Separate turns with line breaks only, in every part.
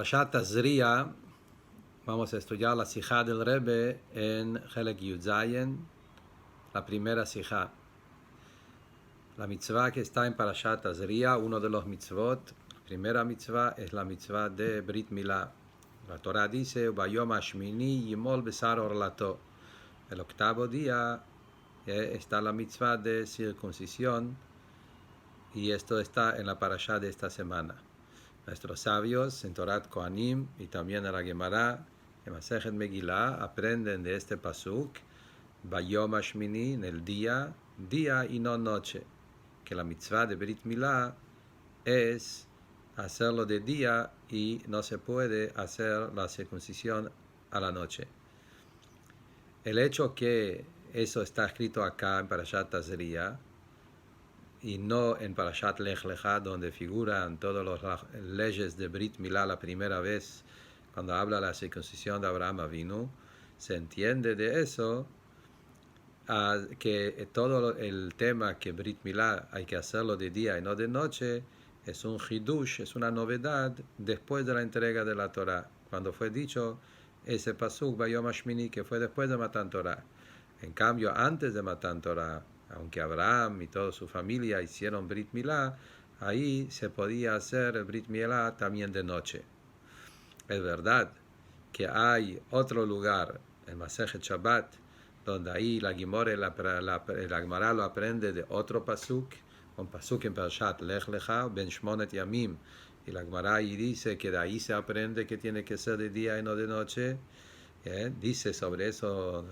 Parashat Tazria, vamos a estudiar la Sijá del Rebbe en Helek Yudzayen, la primera Sijá. La mitzvah que está en Parashat Tazria, uno de los mitzvot, la primera mitzvah es la mitzvah de Brit Milá. La Torah dice, Bayom Hashmini Yimol Besar Orlato. El octavo día está la mitzvah de circuncisión, y esto está en la Parashá de esta semana. Nuestros sabios en Torat Kohanim y también en la Gemara, en Masejet Megillah, aprenden de este pasuk, Bayom Hashmini, en el día y no noche, que la mitzvah de Brit Milá es hacerlo de día y no se puede hacer la circuncisión a la noche. El hecho que eso está escrito acá en Parashat Tazria y no en Parashat Lech Lecha, donde figuran todas las leyes de Brit Milá la primera vez, cuando habla de la circuncisión de Abraham Avinu, se entiende de eso que todo el tema que Brit Milá hay que hacerlo de día y no de noche es un hidush, es una novedad después de la entrega de la Torah, cuando fue dicho ese pasuk Bayom Hashmini, que fue después de Matan Torah. En cambio, antes de Matan Torah, aunque Abraham y toda su familia hicieron Brit Milá, ahí se podía hacer el Brit Milá también de noche. Es verdad que hay otro lugar, en Masejet Shabbat, donde ahí la Gemara lo aprende de otro pasuk, un pasuk en Parashat Lech Lecha, Ben Shmonet Yamim, y la Gemara ahí dice que de ahí se aprende que tiene que ser de día y no de noche. Dice sobre eso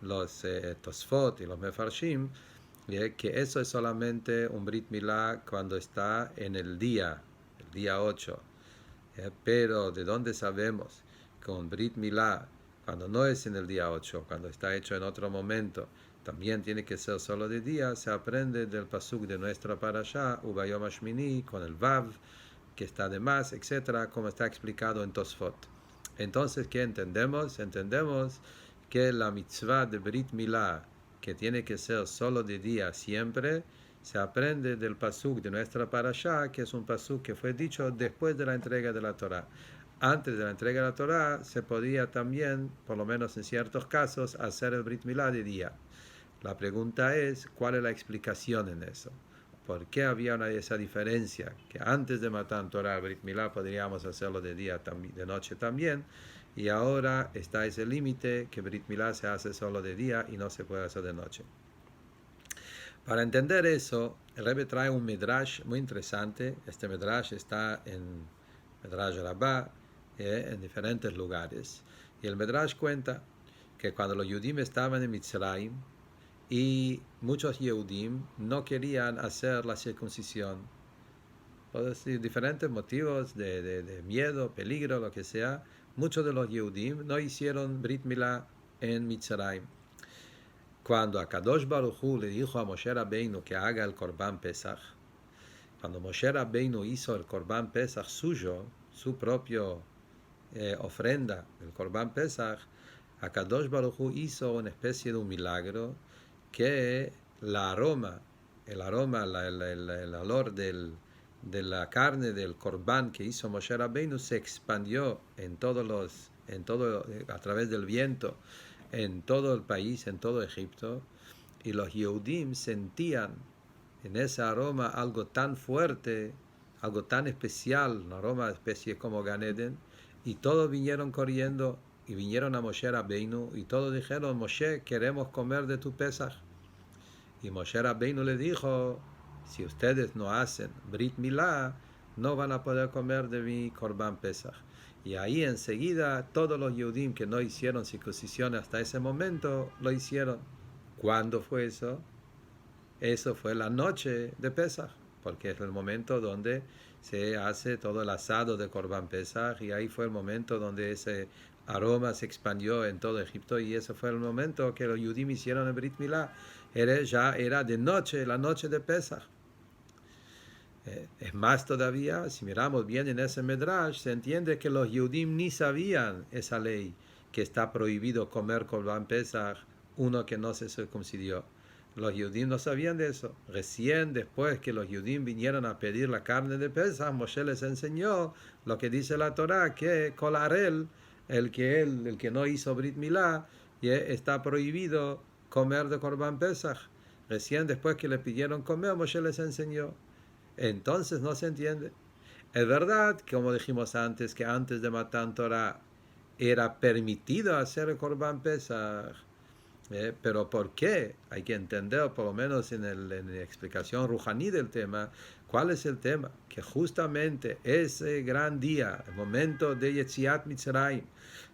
los Tosfot y los Mefarshim, que eso es solamente un Brit Milá cuando está en el día 8. Pero ¿de dónde sabemos que un Brit Milá, cuando no es en el día 8, cuando está hecho en otro momento, también tiene que ser solo de día? Se aprende del pasuk de nuestra parashá, Ubayom Hashmini, con el Vav, que está de más, etc., como está explicado en Tosfot. Entonces, ¿qué entendemos? Entendemos que la mitzvah de Brit Milá, que tiene que ser solo de día siempre, se aprende del pasuk de nuestra parashá, que es un pasuk que fue dicho después de la entrega de la Torah. Antes de la entrega de la Torah se podía también, por lo menos en ciertos casos, hacer el Brit Milá de día. La pregunta es, ¿cuál es la explicación en eso? ¿Por qué había esa diferencia? Que antes de Matan Torah, el Brit Milá, podríamos hacerlo de día, de noche también, y ahora está ese límite que Brit Milá se hace solo de día y no se puede hacer de noche. Para entender eso, el Rebbe trae un Midrash muy interesante. Este Midrash está en Midrash Rabbah, en diferentes lugares. Y el Midrash cuenta que cuando los Yehudim estaban en Mitzrayim, y muchos Yehudim no querían hacer la circuncisión, por diferentes motivos de miedo, peligro, lo que sea, muchos de los Yehudim no hicieron Brit Milá en Mitzrayim. Cuando Akadosh Baruj Hu le dijo a Moshe Rabbeinu que haga el Korban Pesach, cuando Moshe Rabbeinu hizo el Korban Pesach suyo, su propio ofrenda, el Korban Pesach, Akadosh Baruj Hu hizo una especie de un milagro, que el olor de la carne del Korban que hizo Moshe Rabbeinu se expandió a través del viento, en todo el país, en todo Egipto, y los Yehudim sentían en ese aroma algo tan fuerte, algo tan especial, un aroma especie como Gan Eden, y todos vinieron corriendo y vinieron a Moshe Rabbeinu y todos dijeron: Moshe, queremos comer de tu Pesach. Y Moshe Rabbeinu le dijo: si ustedes no hacen Brit Milá, no van a poder comer de mi Korban Pesach. Y ahí enseguida todos los Yehudim que no hicieron circuncisión hasta ese momento, lo hicieron. ¿Cuándo fue eso? Eso fue la noche de Pesach, porque es el momento donde se hace todo el asado de Korban Pesach, y ahí fue el momento donde ese aroma se expandió en todo Egipto, y ese fue el momento que los Yehudim hicieron el Brit Milá. Ya era de noche, la noche de Pesach. Es más todavía, si miramos bien en ese Midrash, se entiende que los Yehudim ni sabían esa ley, que está prohibido comer Korban Pesach uno que no se circuncidió. Los Yehudim no sabían de eso. Recién después que los Yehudim vinieron a pedir la carne de Pesach, Moshe les enseñó lo que dice la Torá, que Kol Harel, el que no hizo Brit Milá, está prohibido comer de Korban Pesach. Recién después que le pidieron comer, Moshe les enseñó. Entonces no se entiende. Es verdad, como dijimos antes, que antes de Matan Torah era permitido hacer el Korban Pesach. Pero ¿por qué? Hay que entender, por lo menos en la explicación rujaní del tema, cuál es el tema. Que justamente ese gran día, el momento de Yetziat Mitzrayim,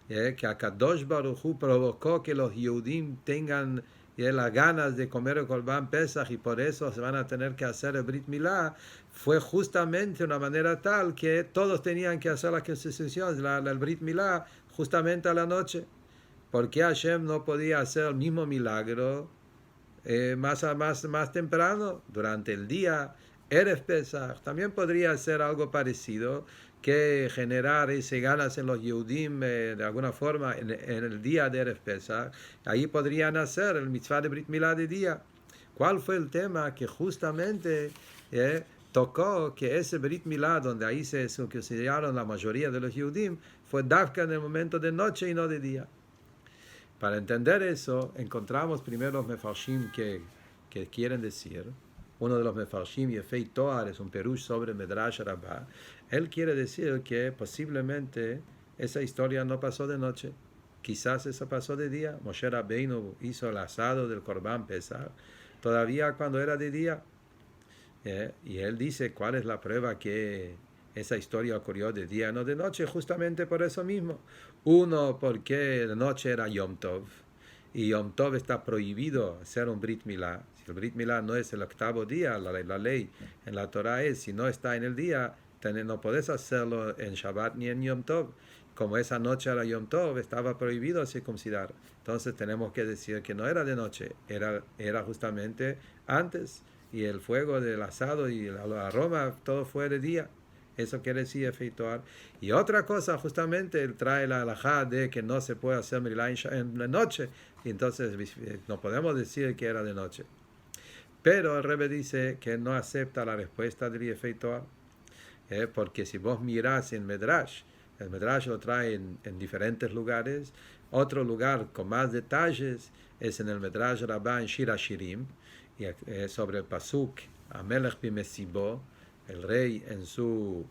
que Akadosh Baruj Hu provocó que los Yehudim tengan las ganas de comer el Korban Pesach y por eso se van a tener que hacer el Brit Milá, fue justamente de una manera tal que todos tenían que hacer la circuncisión, el Brit Milá, justamente a la noche. ¿Por qué Hashem no podía hacer el mismo milagro más temprano, durante el día, Erev Pesach? También podría hacer algo parecido, que generar ese ganas en los Yehudim de alguna forma en el día de Erev Pesach. Ahí podrían hacer el mitzvah de Brit Milá de día. ¿Cuál fue el tema? Que justamente tocó que ese Brit Milá, donde ahí se circuncidaron la mayoría de los Yehudim, fue Dafka en el momento de noche y no de día. Para entender eso, encontramos primero los mefarshim que quieren decir. Uno de los mefarshim, Yefei Toar, es un perush sobre Medrash Rabbah. Él quiere decir que posiblemente esa historia no pasó de noche. Quizás eso pasó de día. Moshe Rabbeinu hizo el asado del Korban Pesach todavía cuando era de día. Y él dice cuál es la prueba que esa historia ocurrió de día, no de noche, justamente por eso mismo. Uno, porque de noche era Yom Tov, y Yom Tov está prohibido hacer un Brit Milá. Si el Brit Milá no es el octavo día, la ley en la Torah es, si no está en el día, no podés hacerlo en Shabbat ni en Yom Tov. Como esa noche era Yom Tov, estaba prohibido circuncidar. Entonces tenemos que decir que no era de noche, era justamente antes. Y el fuego del asado y el aroma, todo fue de día. Eso quiere decir efectuar. Y otra cosa, justamente, él trae la halajá de que no se puede hacer milá en la noche. Y entonces no podemos decir que era de noche. Pero el Rebbe dice que no acepta la respuesta del efectuar. Porque si vos mirás en Medrash, el Medrash lo trae en diferentes lugares. Otro lugar con más detalles es en el Medrash Rabbah en Shir Hashirim, y sobre el pasuk Amelech bimesibo, el rey en su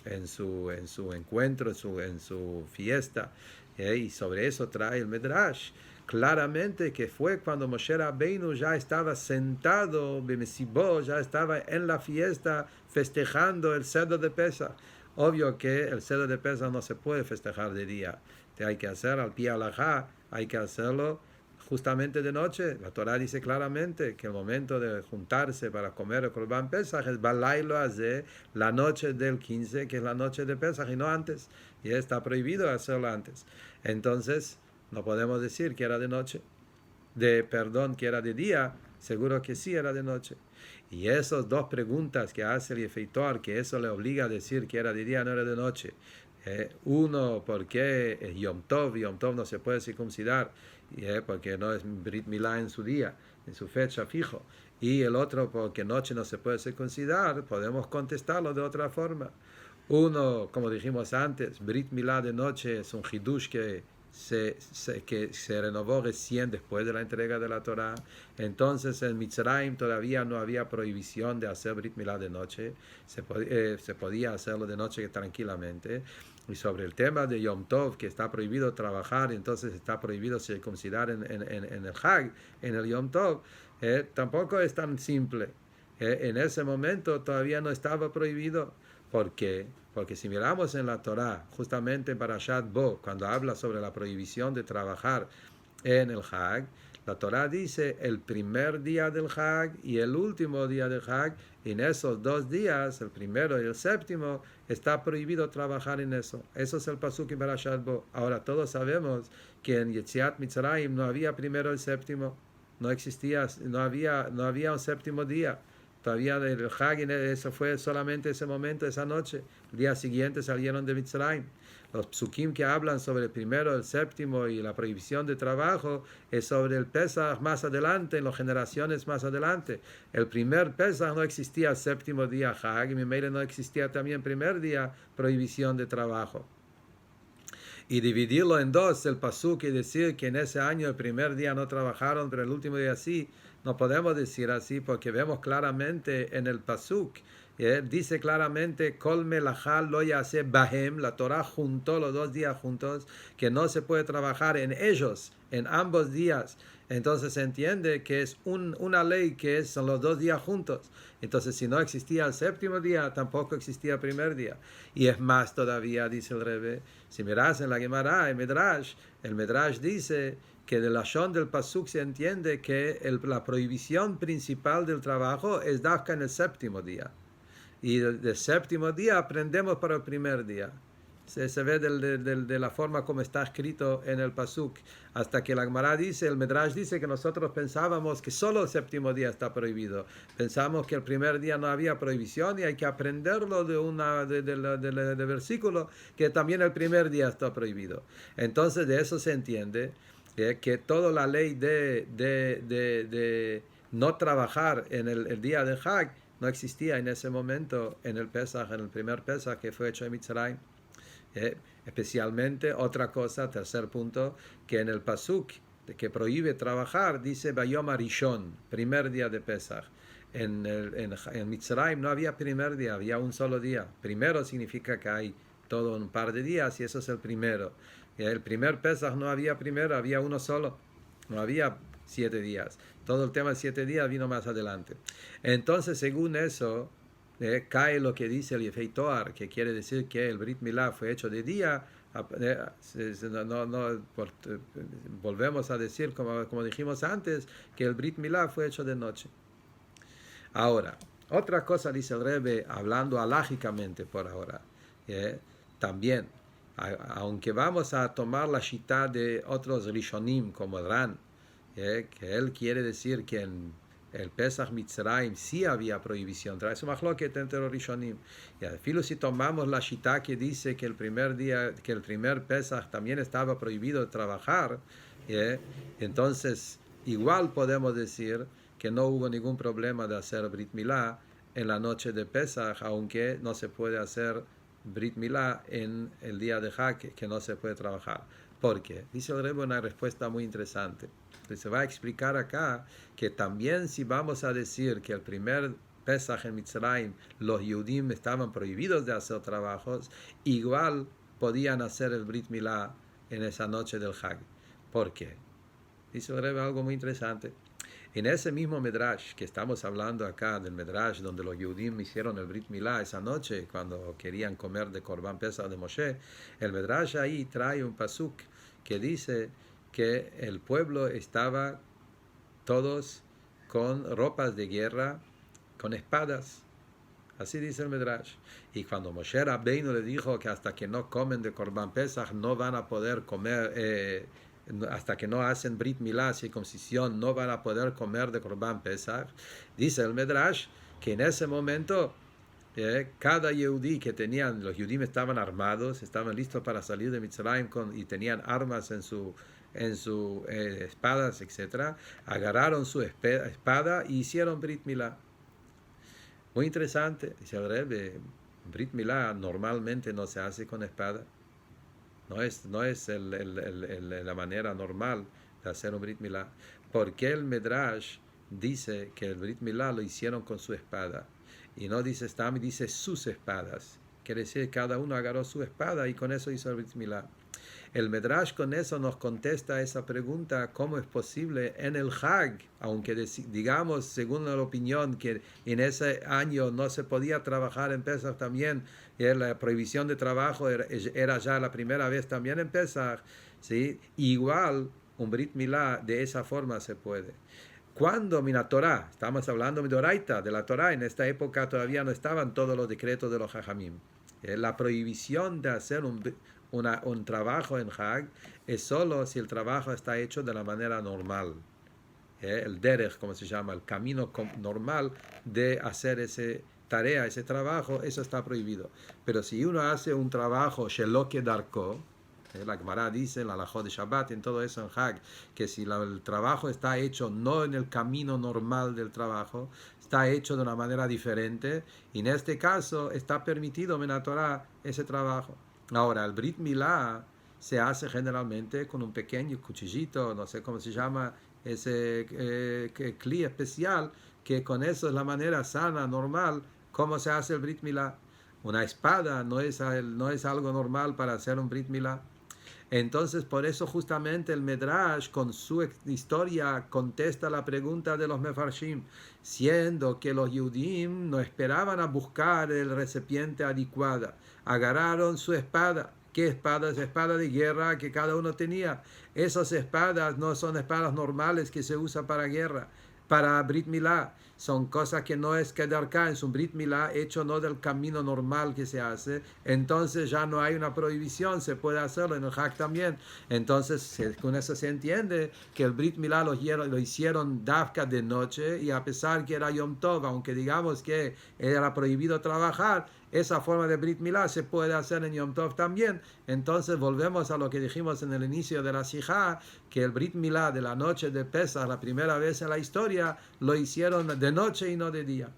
encuentro, en su fiesta, y sobre eso trae el Medrash claramente que fue cuando Moshe Rabbeinu ya estaba sentado bimesibo, ya estaba en la fiesta festejando el Seder de Pesach. Obvio que el Seder de Pesach no se puede festejar de día, hay que hacer al pie halajá, hay que hacerlo justamente de noche. La Torah dice claramente que el momento de juntarse para comer el Korban Pesach es Balaylo Azeh, la noche del 15, que es la noche de Pesach, y no antes. Y está prohibido hacerlo antes. Entonces, no podemos decir que era de noche. Que era de día, seguro que sí era de noche. Y esas dos preguntas que hace el efeitor, que eso le obliga a decir que era de día, no era de noche. Uno, ¿por qué es Yom Tov? Yom Tov no se puede circuncidar, porque no es Brit Milá en su día, en su fecha fijo. Y el otro, porque noche no se puede circuncidar, podemos contestarlo de otra forma. Uno, como dijimos antes, Brit Milá de noche es un hidush que se renovó recién después de la entrega de la Torah. Entonces en Mitzrayim todavía no había prohibición de hacer Brit Milá de noche, se podía hacerlo de noche tranquilamente. Y sobre el tema de Yom Tov, que está prohibido trabajar, entonces está prohibido circuncidar en el Hag, en el Yom Tov, tampoco es tan simple. En ese momento todavía no estaba prohibido. ¿Por qué? Porque si miramos en la Torah, justamente para Parashat Bo, cuando habla sobre la prohibición de trabajar en el Hag, la Torah dice el primer día del Hag y el último día del Hag. En esos 2 días, el primero y el séptimo, está prohibido trabajar en eso. Eso es el pasuk en Parashat Bo. Ahora todos sabemos que en Yetziat Mitzrayim no había primero y séptimo, no existía, no había un séptimo día. todavía del Hag, eso fue solamente ese momento, esa noche. El día siguiente salieron de Mitzrayim. Los psukim que hablan sobre el primero, el séptimo y la prohibición de trabajo es sobre el Pesach más adelante, en las generaciones más adelante. El primer Pesach no existía el séptimo día Hag, y Meile no existía también el primer día prohibición de trabajo. Y dividirlo en dos, el pasuk, y decir que en ese año el primer día no trabajaron, pero el último día sí, no podemos decir así porque vemos claramente en el pasuk, dice claramente, Kol melachá lo yaseh bahem, la Torah juntó los 2 días juntos, que no se puede trabajar en ellos, en ambos días. Entonces se entiende que es una ley que son los 2 días juntos. Entonces si no existía el séptimo día, tampoco existía el primer día. Y es más todavía, dice el Rebbe, si miras en la Gemara, el Medrash dice que de la Shon del Pasuk se entiende que la prohibición principal del trabajo es dafka en el séptimo día. Y del séptimo día aprendemos para el primer día. Se ve de la forma como está escrito en el Pasuk. Hasta que la Gemara dice, el Medrash dice que nosotros pensábamos que solo el séptimo día está prohibido. Pensamos que el primer día no había prohibición y hay que aprenderlo de versículo que también el primer día está prohibido. Entonces de eso se entiende que toda la ley de no trabajar en el día de Hag no existía en ese momento en el Pesach, en el primer Pesach que fue hecho en Mitzrayim. Especialmente otra cosa, tercer punto, que en el Pasuk que prohíbe trabajar dice Bayom Arishon, primer día de Pesach. En Mitzrayim no había primer día, había un solo día. Primero significa que hay todo un par de días y eso es el primero. El primer Pesach no había primero, había uno solo, no había 7 días. Todo el tema de 7 días vino más adelante. Entonces, según eso, cae lo que dice el Yefei Toar, que quiere decir que el Brit Milá fue hecho de día. Volvemos a decir, como dijimos antes, que el Brit Milá fue hecho de noche. Ahora, otra cosa dice el Rebbe, hablando alágicamente por ahora, también, aunque vamos a tomar la shita de otros Rishonim, como el Ran, que él quiere decir que en el Pesach Mitzrayim sí había prohibición, trae su machloket entre los Rishonim. Y al filo si tomamos la shita que dice que el primer día, que el primer Pesach también estaba prohibido trabajar, entonces igual podemos decir que no hubo ningún problema de hacer Brit Milá en la noche de Pesach, aunque no se puede hacer Brit Milá en el día de Hag, que no se puede trabajar. ¿Por qué? Dice el Rebbe una respuesta muy interesante. Se va a explicar acá que también si vamos a decir que el primer Pesach en Mitzrayim los Yehudim estaban prohibidos de hacer trabajos, igual podían hacer el Brit Milá en esa noche del Hag. ¿Por qué? Dice el Rebbe algo muy interesante. En ese mismo Medrash que estamos hablando acá, del Medrash donde los Yehudim hicieron el Brit Milá esa noche cuando querían comer de Korban Pesach de Moshe, el Medrash ahí trae un pasuk que dice que el pueblo estaba todos con ropas de guerra, con espadas. Así dice el Medrash. Y cuando Moshe Rabbeinu le dijo que hasta que no comen de Korban Pesach no van a poder comer, hasta que no hacen Brit Milá, circuncisión, no van a poder comer de Korban Pesach, dice el Medrash que en ese momento cada Yehudí que tenían, los Yehudim estaban armados, estaban listos para salir de Mitzrayim y tenían armas en su espadas, etc. Agarraron su espada y hicieron Brit Milá. Muy interesante, dice el Rebbe, Brit Milá normalmente no se hace con espada. No es la manera normal de hacer un Brit Milá. Porque el Medrash dice que el Brit Milá lo hicieron con su espada. Y no dice Stam, dice sus espadas. Quiere decir que cada uno agarró su espada y con eso hizo el Brit Milá. El Medrash con eso nos contesta esa pregunta, ¿cómo es posible en el Hag? Aunque digamos, según la opinión, que en ese año no se podía trabajar en Pesach también, la prohibición de trabajo era ya la primera vez también en Pesach, ¿sí? Igual un Brit Milá de esa forma se puede. Cuando la Torah, estamos hablando de Oraita, de la Torah, en esta época todavía no estaban todos los decretos de los Jajamim. La prohibición de hacer un trabajo en Hag es solo si el trabajo está hecho de la manera normal. el derech, como se llama, el camino normal de hacer ese tarea, ese trabajo, eso está prohibido. Pero si uno hace un trabajo shelo kedarko, la Gemara dice en la halajot de Shabbat, en todo eso en Hag, que si el trabajo está hecho no en el camino normal del trabajo, está hecho de una manera diferente, y en este caso está permitido en la Torah ese trabajo. Ahora, el Brit Milá se hace generalmente con un pequeño cuchillito, no sé cómo se llama, ese cli especial, que con eso es la manera sana, normal, cómo se hace el Brit Milá. Una espada no es algo normal para hacer un Brit Milá. Entonces, por eso justamente el Medrash, con su historia, contesta la pregunta de los Mefarshim, siendo que los Yudim no esperaban a buscar el recipiente adecuado. Agarraron su espada. ¿Qué espada? Es espada de guerra que cada uno tenía. Esas espadas no son espadas normales que se usan para guerra, para Brit Milá. Son cosas que no es Kedarká, es un Brit Milá hecho no del camino normal que se hace. Entonces ya no hay una prohibición, se puede hacerlo en el Hag también. Entonces con eso se entiende que el Brit Milá lo hicieron Dafka de noche, y a pesar que era Yom Tov, aunque digamos que era prohibido trabajar, esa forma de Brit Milá se puede hacer en Yom Tov también. Entonces volvemos a lo que dijimos en el inicio de la Sijá, que el Brit Milá de la noche de Pesach, la primera vez en la historia, lo hicieron de noche y no de día.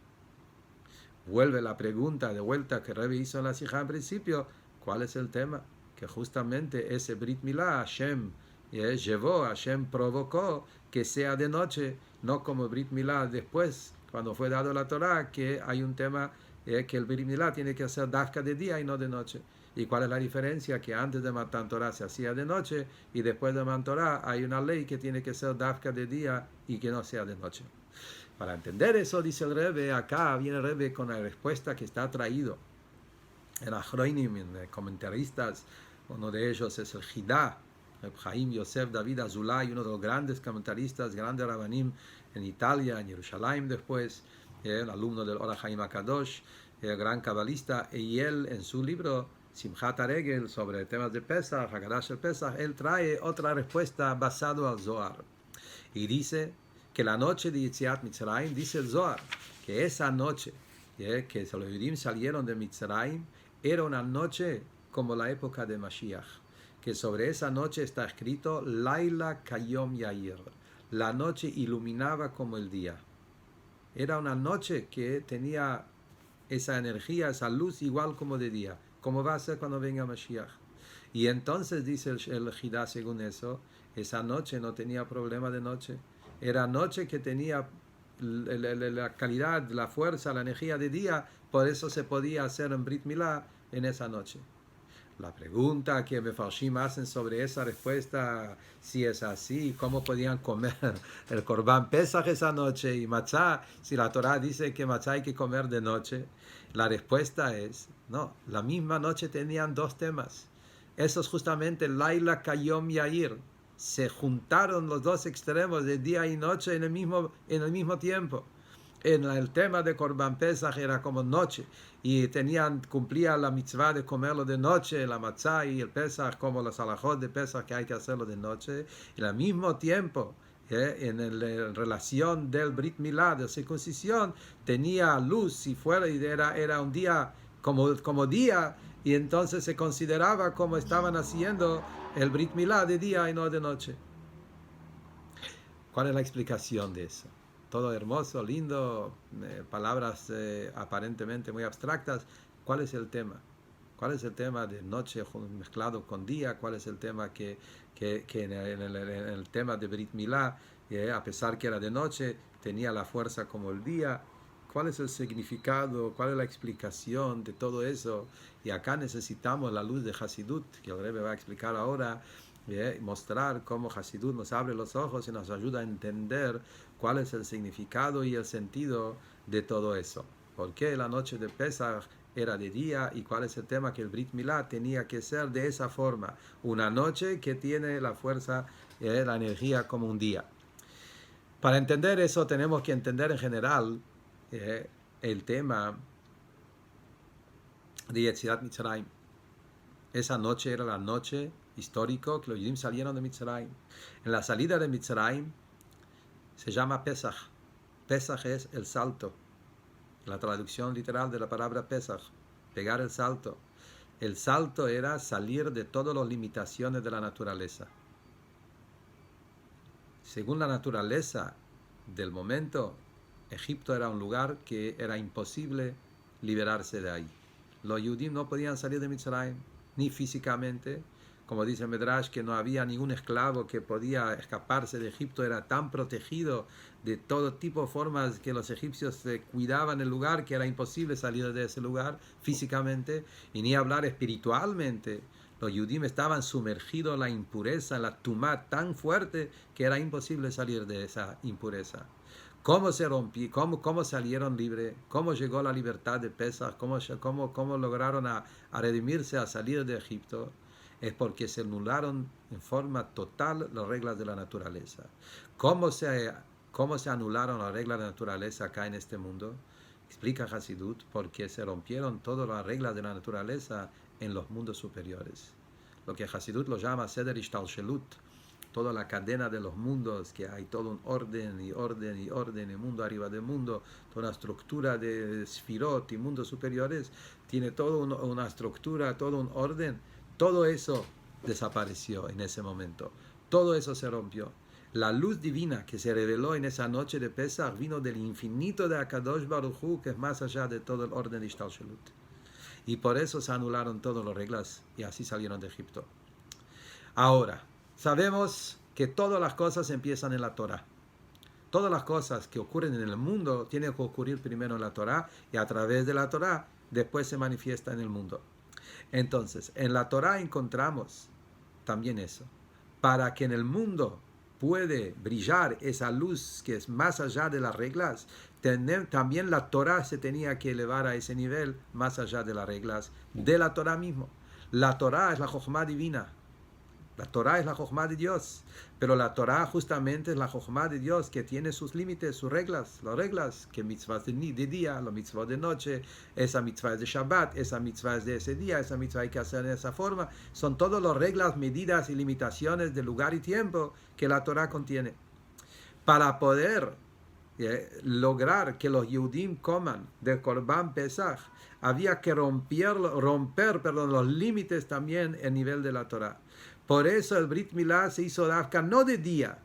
Vuelve la pregunta de vuelta que Rebbe hizo en la Sijá al principio, ¿cuál es el tema? Que justamente ese Brit Milá, Hashem llevó, Hashem provocó que sea de noche, no como Brit Milá después, cuando fue dado la Torah, que hay un tema que el Brit Milá tiene que hacer dafka de día y no de noche. ¿Y cuál es la diferencia? Que antes de Matan Torah se hacía de noche, y después de Matan Torah hay una ley que tiene que ser dafka de día y que no sea de noche. Para entender eso, dice el Rebbe, acá viene el Rebbe con la respuesta que está traído en Achronim, en comentaristas. Uno de ellos es el Jidá, el Chaim Yosef David Azulay, uno de los grandes comentaristas, grandes rabanim en Italia, en Jerusalén después, el alumno del Or HaChaim HaKadosh, el gran cabalista, y él en su libro Simchat HaRegel sobre temas de Pesach, Haggadah el Pesach, él trae otra respuesta basado al Zohar, y dice que la noche de Yetziat Mitzrayim, dice el Zohar, que esa noche que los Yudim salieron de Mitzrayim, era una noche como la época de Mashiach, que sobre esa noche está escrito Laila Kayom Yair, la noche iluminaba como el día. Era una noche que tenía esa energía, esa luz igual como de día, como va a ser cuando venga Mashiach. Y entonces dice el Jidá, según eso, esa noche no tenía problema de noche. Era noche que tenía la calidad, la fuerza, la energía de día, por eso se podía hacer en Brit Milá en esa noche. La pregunta que Mefarshim hacen sobre esa respuesta, si es así, ¿cómo podían comer el Korban Pesach esa noche y matzá? Si la Torah dice que matzá hay que comer de noche, la respuesta es, no, la misma noche tenían dos temas. Eso es justamente Laila Kayom Yair. Se juntaron los dos extremos de día y noche en el mismo tiempo. En el tema de Korban Pesach era como noche, y cumplía la mitzvah de comerlo de noche, la matzá y el Pesach, como los halajot de Pesach que hay que hacerlo de noche, y al mismo tiempo, en relación del Brit Milá, de la circuncisión, tenía luz, y era un día como día, y entonces se consideraba como estaban haciendo el Brit Milá de día y no de noche. ¿Cuál es la explicación de eso? Todo hermoso, lindo, palabras aparentemente muy abstractas. ¿Cuál es el tema? ¿Cuál es el tema de noche mezclado con día? ¿Cuál es el tema que en el tema de Brit Milá, a pesar que era de noche, tenía la fuerza como el día? ¿Cuál es el significado? ¿Cuál es la explicación de todo eso? Y acá necesitamos la luz de Hasidut, que el Rebbe va a explicar ahora, mostrar cómo Hasidut nos abre los ojos y nos ayuda a entender cuál es el significado y el sentido de todo eso. ¿Por qué la noche de Pesach era de día, y cuál es el tema que el Brit Milá tenía que ser de esa forma? Una noche que tiene la fuerza, la energía como un día. Para entender eso tenemos que entender en general el tema de Yetziat Mitzrayim. Esa noche era la noche histórica que los Yudim salieron de Mitzrayim. En la salida de Mitzrayim, Se llama Pesach. Pesach es el salto. La traducción literal de la palabra Pesach, pegar el salto. El salto era salir de todas las limitaciones de la naturaleza. Según la naturaleza del momento, Egipto era un lugar que era imposible liberarse de ahí. Los judíos no podían salir de Mitzrayim, ni físicamente. Como dice Medrash, que no había ningún esclavo que podía escaparse de Egipto, era tan protegido de todo tipo de formas que los egipcios cuidaban el lugar, que era imposible salir de ese lugar físicamente, y ni hablar espiritualmente. Los judíos estaban sumergidos en la impureza, en la tumá tan fuerte, que era imposible salir de esa impureza. ¿Cómo se rompió? ¿Cómo salieron libres? ¿Cómo llegó la libertad de Pesach? ¿Cómo lograron a redimirse, a salir de Egipto? Es porque se anularon en forma total las reglas de la naturaleza. ¿Cómo se anularon las reglas de la naturaleza acá en este mundo? Explica Hasidut, porque se rompieron todas las reglas de la naturaleza en los mundos superiores. Lo que Hasidut lo llama Seder Ishtalshelut, toda la cadena de los mundos, que hay todo un orden y orden y orden, el mundo arriba del mundo, toda una estructura de Sfirot y mundos superiores, tiene toda una estructura, todo un orden. Todo eso desapareció en ese momento. Todo eso se rompió. La luz divina que se reveló en esa noche de Pesach vino del infinito de Akadosh Baruj Hu, que es más allá de todo el orden de Ishtalshelut. Y por eso se anularon todas las reglas y así salieron de Egipto. Ahora, sabemos que todas las cosas empiezan en la Torah. Todas las cosas que ocurren en el mundo tienen que ocurrir primero en la Torah, y a través de la Torah después se manifiesta en el mundo. Entonces, en la Torah encontramos también eso. Para que en el mundo puede brillar esa luz que es más allá de las reglas, también la Torah se tenía que elevar a ese nivel, más allá de las reglas de la Torah mismo. La Torah es la Jochma divina. La Torah es la Jochma de Dios, pero la Torah justamente es la Jochma de Dios que tiene sus límites, sus reglas, las reglas, que mitzvahs de día, los mitzvahs de noche, esa mitzvah es de Shabbat, esa mitzvah es de ese día, esa mitzvah hay que hacer de esa forma. Son todas las reglas, medidas y limitaciones de lugar y tiempo que la Torah contiene. Para poder lograr que los Yehudim coman del Korban Pesach, había que romper los límites también a nivel de la Torah. Por eso el Brit Milá se hizo dafka no de día.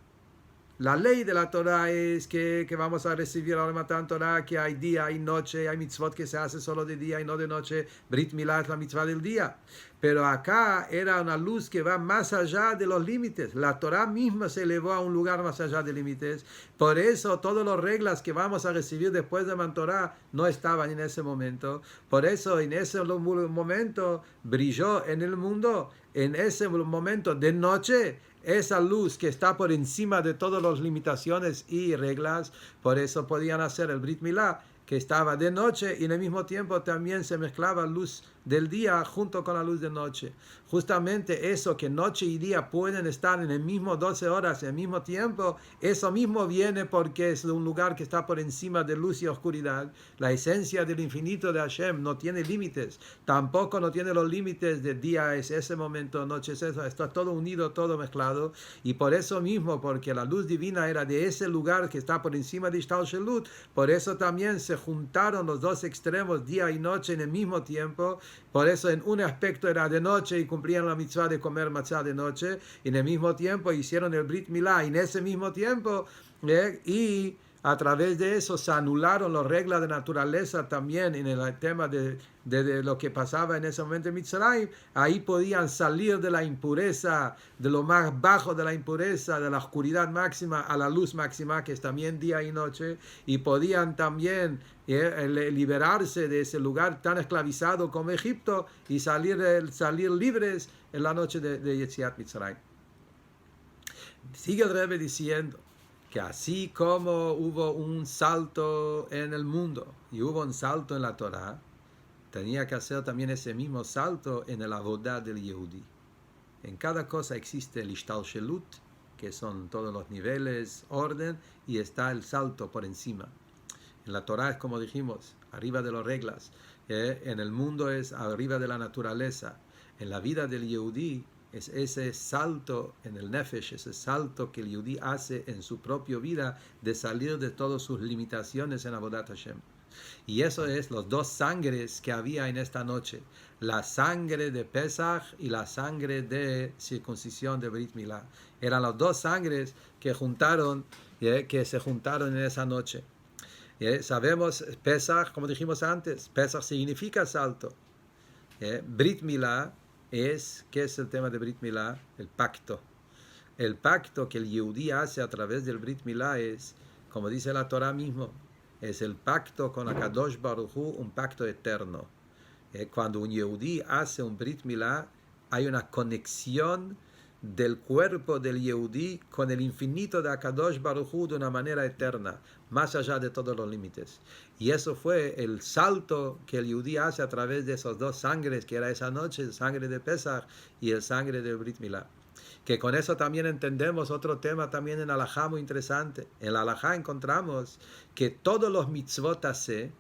La ley de la Torah es que vamos a recibir al Matan Torah, que hay día, hay noche, hay mitzvot que se hace solo de día y no de noche. Brit Milá es la mitzvah del día. Pero acá era una luz que va más allá de los límites. La Torah misma se elevó a un lugar más allá de límites. Por eso todas las reglas que vamos a recibir después de Matan Torah no estaban en ese momento. Por eso en ese momento brilló en el mundo, en ese momento de noche, esa luz que está por encima de todas las limitaciones y reglas. Por eso podían hacer el Brit Milá, que estaba de noche, y en el mismo tiempo también se mezclaba luz del día junto con la luz de noche. Justamente eso, que noche y día pueden estar en el mismo 12 horas, en el mismo tiempo, eso mismo viene porque es un lugar que está por encima de luz y oscuridad. La esencia del infinito de Hashem no tiene límites, tampoco no tiene los límites de día es ese momento, noche es eso, está todo unido, todo mezclado, y por eso mismo, porque la luz divina era de ese lugar que está por encima de Ishtalshelut, por eso también se juntaron los dos extremos, día y noche, en el mismo tiempo. Por eso en un aspecto era de noche y cumplían la mitzvah de comer matzah de noche, y en el mismo tiempo hicieron el Brit Milá, y en ese mismo tiempo, y a través de eso se anularon las reglas de naturaleza también en el tema de lo que pasaba en ese momento en Mitzrayim. Ahí podían salir de la impureza, de lo más bajo de la impureza, de la oscuridad máxima a la luz máxima, que es también día y noche, y podían también liberarse de ese lugar tan esclavizado como Egipto y salir libres en la noche de Yetziat Mitzrayim. Sigue el Rebbe diciendo que así como hubo un salto en el mundo y hubo un salto en la Torah, tenía que hacer también ese mismo salto en el avodah del Yehudi. En cada cosa existe el ishtalshelut, que son todos los niveles, orden, y está el salto por encima. En la Torah es como dijimos, arriba de las reglas. En el mundo es arriba de la naturaleza. En la vida del Yehudi es ese salto en el nefesh, ese salto que el yudí hace en su propia vida de salir de todas sus limitaciones en Avodat Hashem. Y eso es los dos sangres que había en esta noche, la sangre de Pesach y la sangre de circuncisión de Brit Milá. Eran las dos sangres que que se juntaron en esa noche. Sabemos, Pesach, como dijimos antes, Pesach significa salto. Brit Milá ¿qué es el tema de Brit Milá? El pacto. El pacto que el Yehudí hace a través del Brit Milá es, como dice la Torah mismo, es el pacto con Akadosh Baruj Hu, un pacto eterno. Cuando un Yehudí hace un Brit Milá, hay una conexión del cuerpo del Yehudí con el infinito de Akadosh Baruj Hu de una manera eterna, más allá de todos los límites. Y eso fue el salto que el Yehudí hace a través de esos dos sangres, que era esa noche, el sangre de Pesach y el sangre del Brit Milá. Que con eso también entendemos otro tema también en Alajá muy interesante. En la Alajá encontramos que todos los mitzvot hace,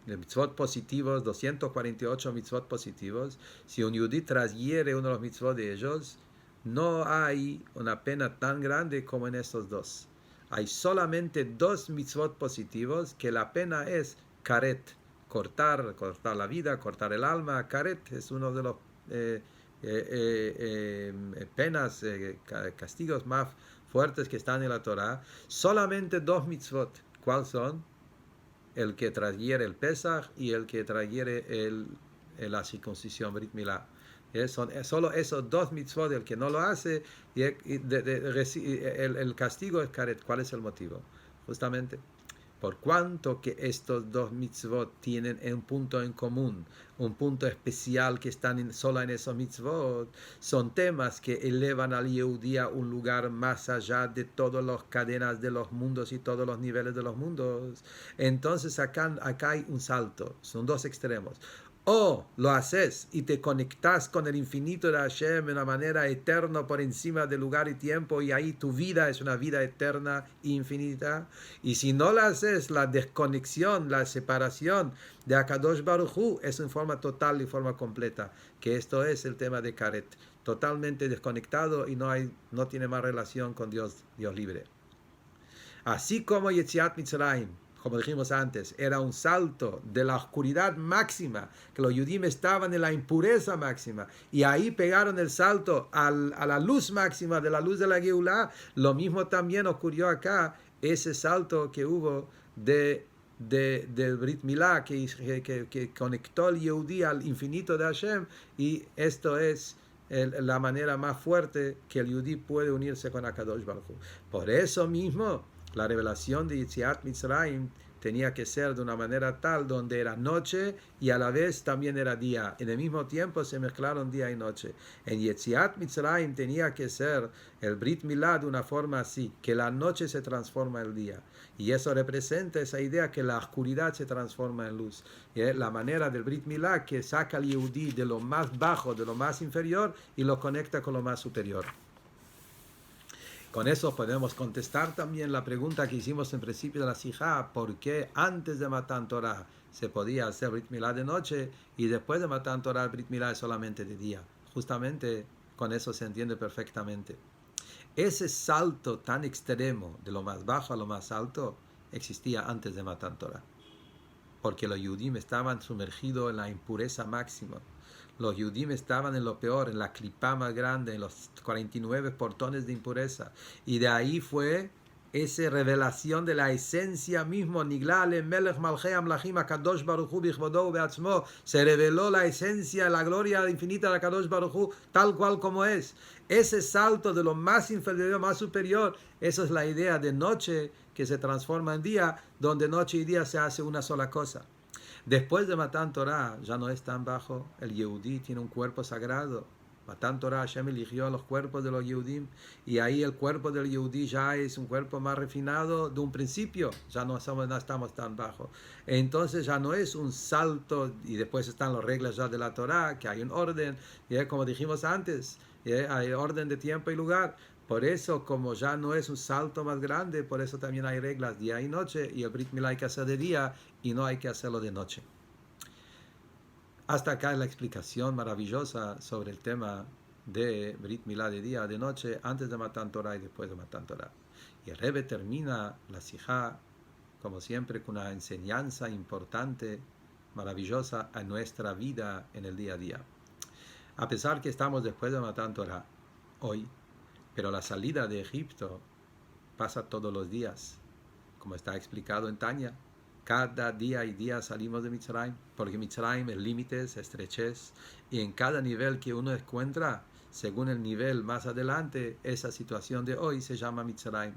mitzvot positivos, 248 mitzvot positivos, si un yudí transhiere uno de los mitzvot de ellos, no hay una pena tan grande como en estos dos. Hay solamente dos mitzvot positivos que la pena es karet, cortar la vida, cortar el alma. Karet es uno de los penas, castigos más fuertes que están en la Torah. Solamente dos mitzvot. ¿Cuáles son? El que trajere el Pesach y el que trajere la circuncisión, Brit Milá. Son solo esos dos mitzvot. El que no lo hace, el castigo es karet. ¿Cuál es el motivo? Justamente por cuanto que estos dos mitzvot tienen un punto en común, un punto especial que están solo en esos mitzvot, son temas que elevan al Yehudí a un lugar más allá de todas las cadenas de los mundos y todos los niveles de los mundos. Entonces acá hay un salto, son dos extremos. O lo haces y te conectas con el infinito de Hashem de una manera eterna por encima de lugar y tiempo, y ahí tu vida es una vida eterna e infinita. Y si no lo haces, la desconexión, la separación de Akadosh Baruj Hu es en forma total y forma completa, que esto es el tema de Karet, totalmente desconectado y no tiene más relación con Dios libre. Así como Yetziat Mitzrayim, como dijimos antes, era un salto de la oscuridad máxima, que los Yudim estaban en la impureza máxima, y ahí pegaron el salto a la luz máxima, de la luz de la Geulá. Lo mismo también ocurrió acá, ese salto que hubo del Brit Milá, que conectó al Yehudí al infinito de Hashem, y esto es la manera más fuerte que el Yehudí puede unirse con Akadosh Baruj Hu. Por eso mismo, la revelación de Yetziat Mitzrayim tenía que ser de una manera tal donde era noche y a la vez también era día. En el mismo tiempo se mezclaron día y noche. En Yetziat Mitzrayim tenía que ser el Brit Milá de una forma así, que la noche se transforma en día. Y eso representa esa idea que la oscuridad se transforma en luz. Y es la manera del Brit Milá que saca al Yehudí de lo más bajo, de lo más inferior, y lo conecta con lo más superior. Con eso podemos contestar también la pregunta que hicimos en principio de la Sijá: ¿por qué antes de Matan Torah se podía hacer Brit Milá de noche y después de Matan Torah el Brit Milá es solamente de día? Justamente con eso se entiende perfectamente. Ese salto tan extremo de lo más bajo a lo más alto existía antes de Matan Torah, porque los Yudim estaban sumergidos en la impureza máxima. Los Yudim estaban en lo peor, en la clipa más grande, en los 49 portones de impureza. Y de ahí fue esa revelación de la esencia mismo. Niglale Melech Malchei Amlachim Akadosh Baruj Hu Bichvodo Beatzmo. Se reveló la esencia, la gloria infinita de Akadosh Baruj Hu, tal cual como es. Ese salto de lo más inferior a más superior, esa es la idea de noche que se transforma en día, donde noche y día se hace una sola cosa. Después de Matan Torah ya no es tan bajo. El Yehudí tiene un cuerpo sagrado. Matan Torah, Hashem eligió los cuerpos de los Yehudim, y ahí el cuerpo del Yehudí ya es un cuerpo más refinado de un principio. Ya no estamos tan bajo. Entonces ya no es un salto, y después están las reglas ya de la Torah, que hay un orden, y como dijimos antes, hay orden de tiempo y lugar. Por eso, como ya no es un salto más grande, por eso también hay reglas día y noche, y el Brit Milá hay que hacer de día y no hay que hacerlo de noche. Hasta acá es la explicación maravillosa sobre el tema de Brit Milá de día, de noche, antes de Matan Torah y después de Matan Torah. Y el Rebbe termina la Sijá, como siempre, con una enseñanza importante, maravillosa a nuestra vida en el día a día. A pesar que estamos después de Matan Torah hoy, pero la salida de Egipto pasa todos los días, como está explicado en Tanya. Cada día y día salimos de Mitzrayim, porque Mitzrayim es límites, estrechez, y en cada nivel que uno encuentra, según el nivel más adelante, esa situación de hoy se llama Mitzrayim.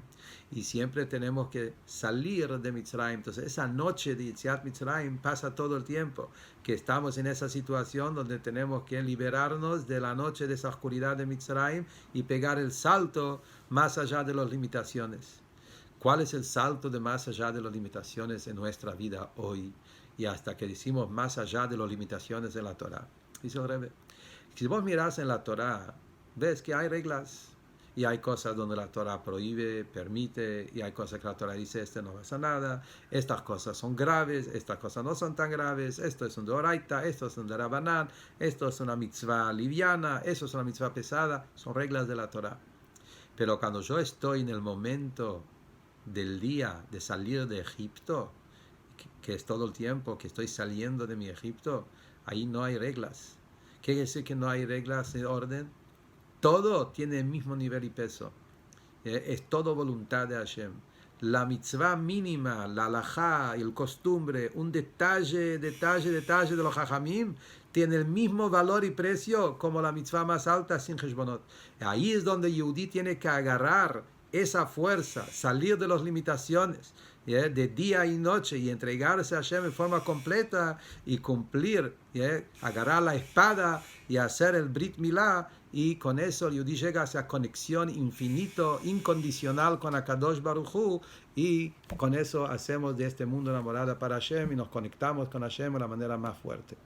Y siempre tenemos que salir de Mitzrayim. Entonces, esa noche de Yetziat Mitzrayim pasa todo el tiempo, que estamos en esa situación donde tenemos que liberarnos de la noche, de esa oscuridad de Mitzrayim, y pegar el salto más allá de las limitaciones. ¿Cuál es el salto de más allá de las limitaciones en nuestra vida hoy? Y hasta que decimos más allá de las limitaciones de la Torah. Dice el Rebbe, si vos mirás en la Torah, ves que hay reglas. Y hay cosas donde la Torah prohíbe, permite, y hay cosas que la Torah dice, este no pasa nada, estas cosas son graves, estas cosas no son tan graves, esto es un doraita, esto es un derabanán, esto es una mitzvah liviana, eso es una mitzvah pesada, son reglas de la Torah. Pero cuando yo estoy en el momento del día de salir de Egipto, que es todo el tiempo que estoy saliendo de mi Egipto, ahí no hay reglas. ¿Qué quiere decir que no hay reglas de orden? Todo tiene el mismo nivel y peso. Es todo voluntad de Hashem. La mitzvah mínima, la halajá, el costumbre, un detalle de los jajamim, tiene el mismo valor y precio como la mitzvah más alta sin heshbonot. Ahí es donde Yehudí tiene que agarrar esa fuerza, salir de las limitaciones de día y noche y entregarse a Hashem en forma completa y cumplir, agarrar la espada y hacer el Brit Milá, y con eso el Yehudí llega a esa conexión infinito, incondicional con Akadosh Baruj Hu, y con eso hacemos de este mundo una morada para Hashem y nos conectamos con Hashem de la manera más fuerte.